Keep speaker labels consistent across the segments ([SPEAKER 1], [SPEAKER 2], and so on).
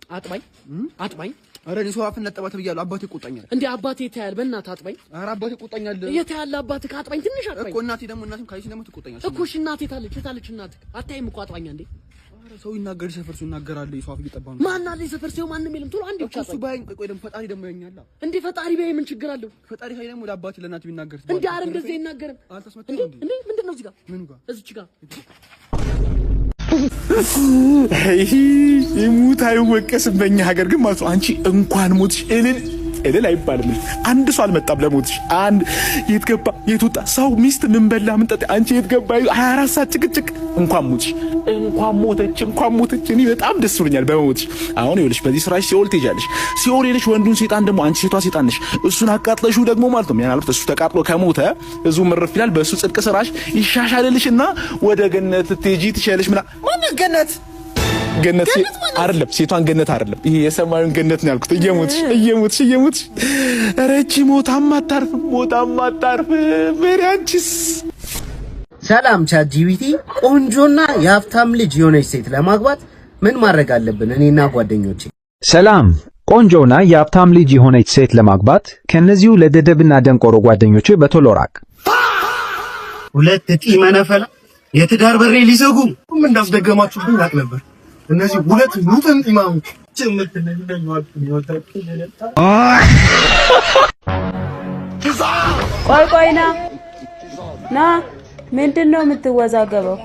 [SPEAKER 1] አጥባኝ
[SPEAKER 2] አረ እኔ ሰው አፍን ነጠባት ብያለሁ። አባቴ ይቆጣኛል
[SPEAKER 1] እንዴ? አባቴ ይታያል። በእናትህ አጥባኝ።
[SPEAKER 2] አረ አባቴ ይቆጣኛል።
[SPEAKER 1] እየታያለ አባትህ አጥባኝ። ትንሽ አጥባኝ
[SPEAKER 2] እኮ እናቴ ካይሲ ደግሞ ትቆጣኛለች
[SPEAKER 1] እኮ። እሺ እናቴ ታለች እናትህ አታይም እኮ አጥባኝ እንዴ?
[SPEAKER 2] አረ ሰው ይናገር ሰፈር ሰው ይናገራል። ሰው አፍ እየጠባ ነው።
[SPEAKER 1] ማን አለ ሰፈር ሰው ማንንም የለም። ቶሎ አንዴ ብቻ
[SPEAKER 2] እሱ ባይን ቆይ ደግሞ ፈጣሪ ደግሞ ያኛላ
[SPEAKER 1] እንዴ? ፈጣሪ ባይ ምን ችግር አለው?
[SPEAKER 2] ፈጣሪ ሀይ ደግሞ ለአባቴ ለእናቴ ቢናገር
[SPEAKER 1] እንዴ? አረ እንደዚህ አይናገርም።
[SPEAKER 2] አልተስመተም
[SPEAKER 1] እንዴ? ምንድነው እዚህ ጋር?
[SPEAKER 2] ምን ጋር?
[SPEAKER 1] እዚች ጋር
[SPEAKER 3] ይሙት አይወቀስም። በእኛ ሀገር ግን ማለት ነው አንቺ እንኳን ሞትሽ እልል አይባልም። አንድ ሰው አልመጣም ለሞትሽ። አንድ የት ገባ የት ወጣ ሰው ሚስት ምን በላ ምን ጠጣ አንቺ የት ገባ 24 ሰዓት ጭቅጭቅ። እንኳን ሞትሽ እንኳን ሞተች። እኔ በጣም ደስ ብሎኛል በሞትሽ። አሁን ይኸውልሽ በዚህ ስራሽ ሲኦል ትሄጃለሽ። ሲኦል ሄደሽ ወንዱን ሴጣን ደግሞ አንቺ ሴቷ ሴጣን ነሽ። እሱን አቃጥለሽው ደግሞ ማለት ነው ምናልባት እሱ ተቃጥሎ ከሞተ እዙ ምርፍ ይላል። በእሱ ጽድቅ ስራሽ ይሻሻልልሽና ወደ ገነት ትሄጂ ትሻለሽ። ማን ገነት አይደለም ሴቷን ገነት አይደለም ይሄ የሰማዩን ገነት ነው ያልኩት። እየሞትሽ ረቺ ሞታም አታርፍ በሪያንቺስ።
[SPEAKER 4] ሰላም ቻት ጂቢቲ፣ ቆንጆና የሀብታም ልጅ የሆነች ሴት ለማግባት ምን ማድረግ አለብን እኔና ጓደኞቼ?
[SPEAKER 5] ሰላም ቆንጆና የሀብታም ልጅ የሆነች ሴት ለማግባት ከነዚሁ ለደደብና ደንቆሮ ጓደኞቼ በቶሎ ራቅ።
[SPEAKER 4] ሁለት እጢ መነፈላ የትዳር በሬ ሊዘጉ ምን እንዳስደገማችሁብኝ አቅ ነበር። እነዚህ ሁለት ሙጥን ኢማሞች
[SPEAKER 6] ቆይ ና ምንድነው የምትወዛገበው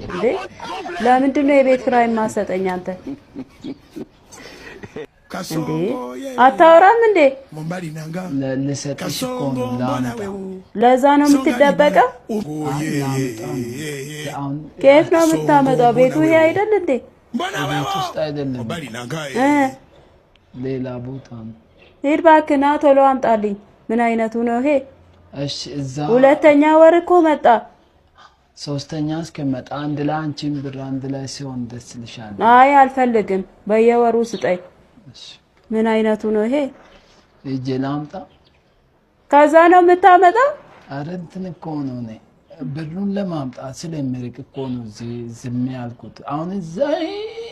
[SPEAKER 6] እንዴ? ለምንድነው የቤት ኪራይ ማሰጠኝ አንተ እንዴ? አታወራም እንዴ?
[SPEAKER 7] ለሰጥሽ እኮ ነው ላንተ።
[SPEAKER 6] ለዛ ነው የምትደበቀው? ከየት ነው የምታመጣው? ቤቱ ይሄ አይደል እንዴ?
[SPEAKER 7] ቤት ውስጥ አይደለም ሌላ ቦታ ነው።
[SPEAKER 6] ሂድ እባክህ ና ቶሎ አምጣልኝ። ምን አይነቱ ነው ይሄ?
[SPEAKER 7] እሺ እዛ
[SPEAKER 6] ሁለተኛ ወር እኮ መጣ።
[SPEAKER 7] ሶስተኛ እስከመጣ አንድ ላይ አንቺም ብር አንድ ላይ ሲሆን ደስ ይልሻል።
[SPEAKER 6] አይ አልፈልግም፣ በየወሩ ስጠኝ። ምን አይነቱ ነው ይሄ?
[SPEAKER 7] እጄ ላምጣ።
[SPEAKER 6] ከዛ ነው የምታመጣው?
[SPEAKER 7] አረ እንትን እኮ ነው ነኝ ብሩን ለማምጣት ስለሚርቅ እኮ ነው ዝም ያልኩት። አሁን እዛ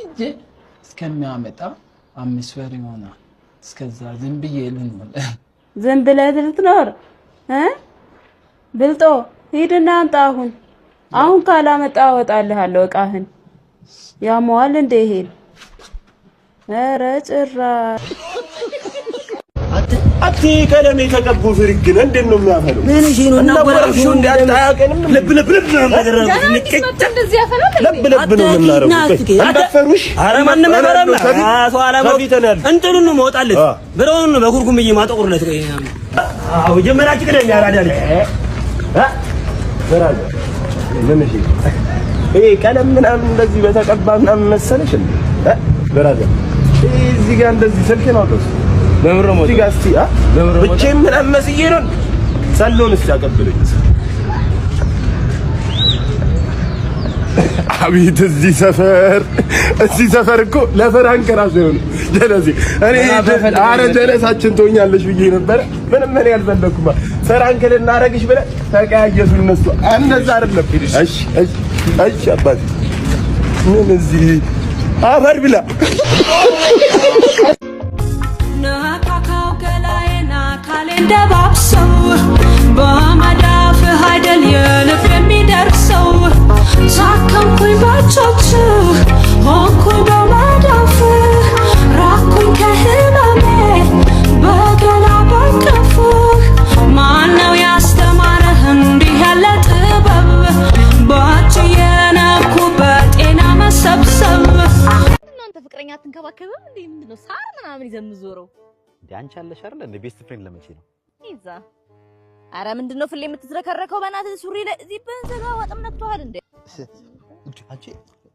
[SPEAKER 7] እጄ እስከሚያመጣ 5 ወር ይሆናል። እስከዛ ዝም ብዬ ልኖር።
[SPEAKER 6] ዝም ብለህ ልትኖር ብልጦ ሂድና አምጣ። አሁን ካላመጣ አወጣልሃለሁ እቃህን። ያሟል እንደ ይሄን ኧረ ጭራሽ
[SPEAKER 3] አቲ ቀለም የተቀቡ ፍርግን እንደነው የሚያፈለው
[SPEAKER 4] ምን እሺ ነው እና ወራሹ
[SPEAKER 3] እንዳታቀንም ለብ ነው ማደረግ
[SPEAKER 6] እንደዚህ ያፈለው
[SPEAKER 3] ለብ ነው የምናረገው። አንተፈሩሽ
[SPEAKER 4] አረ ማንም መረም አቶ አላማው እንትኑ ነው መውጣለት ብሮውን በኩርኩም እየማጠቁርለት አው ጀመራች ቀደም ያራዳል
[SPEAKER 3] በራለ ምን እሺ ይሄ ቀለም ምናምን እንደዚህ በተቀባ ምናምን መሰለሽ እንዴ? በራለ እዚህ ጋር እንደዚህ ስልክ ነው ተስ ለምረሞ እዚህ ጋር እስቲ ብቻ ምናምን መስዬ ነው ሰሎንስ ያቀብለኝ። አቤት እዚህ ሰፈር እኮ ለፈራንክ ራሱ ይሆን ጀለሲ እኔ አረ ጀለሳችን ትሆኛለሽ ብዬ ነበር። ምንም ምን ያልፈለኩማ ፈራንክ ልናረግሽ ብለህ ተቀያየሱ እነሱ እንደዛ አይደለም። እሺ አባቴ ምን እዚህ አፈር ብላ
[SPEAKER 8] ናካካው ገላዬና ካሌንዳ ባብሰው በመዳፍ አይደል የልብ የሚደርሰው ሳከምኩኝ ባቾች ሆንኩኝ በመዳፍ ራኩኝ ከህመሜ በገላ በቅፍ ማነው ያስተማረህ እንዲህ ያለ ጥበብ ባች የነኩ በጤና መሰብሰብ።
[SPEAKER 9] እናንተ ፍቅረኛ አትንከባከብም እንዴ? ምንድነው ሳር ምናምን ይዘምዞረው
[SPEAKER 10] እንዴ? አንቺ አለሽ አይደል እንዴ? ቤስት ፍሬንድ ለመቼ ነው
[SPEAKER 9] ይዛ? አረ ምንድነው ፍሌ የምትዝረከረከው? በእናትህ ሱሪ ላይ እዚህ በንዘጋ ወጥም ነክቷል እንዴ?
[SPEAKER 10] አንቺ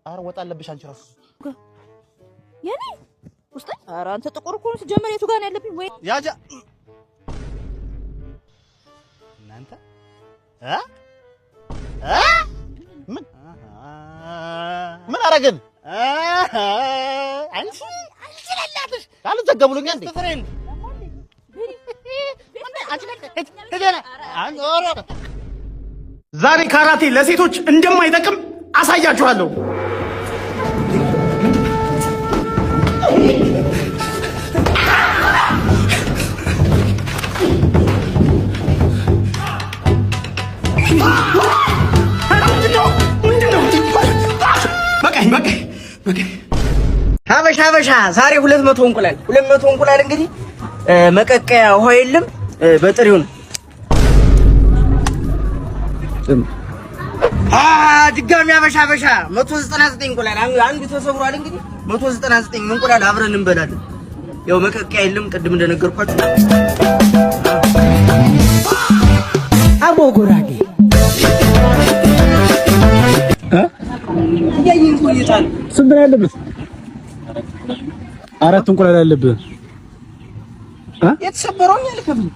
[SPEAKER 10] አረ ወጣ አለብሽ አንቺ ራሱ
[SPEAKER 9] የኔ ውስጥ። አረ አንተ ጥቁር እኮ ነው ሲጀመር። የቱ ጋር ነው ያለብኝ? ወይ
[SPEAKER 10] ያጃ እናንተ ምን አረግን? አንቺ ለላትሽ አልዘገሙልኝ እንዴ? ፍሬንድ
[SPEAKER 3] ዛሬ ካራቴ ለሴቶች እንደማይጠቅም አሳያችኋለሁ።
[SPEAKER 11] ሀበሻ ዛሬ 200 እንቁላል እንግዲህ መቀቀያ ውሃ የለም በጥሬው ነው። ድጋሚ ሀበሻ 199 እንቁላል አንዱ ተሰብሯል። እንግዲህ 199 እንቁላል አብረን እንበላለን። ያው መቀቀያ የለም ቅድም እንደነገርኳችሁ።
[SPEAKER 1] አቦ ጎራዴ
[SPEAKER 11] ያይን ቆይታል።
[SPEAKER 3] ስንት ነው ያለበት? 4 እንቁላል ያለበት
[SPEAKER 11] የተሰበረውን ያልከብኝ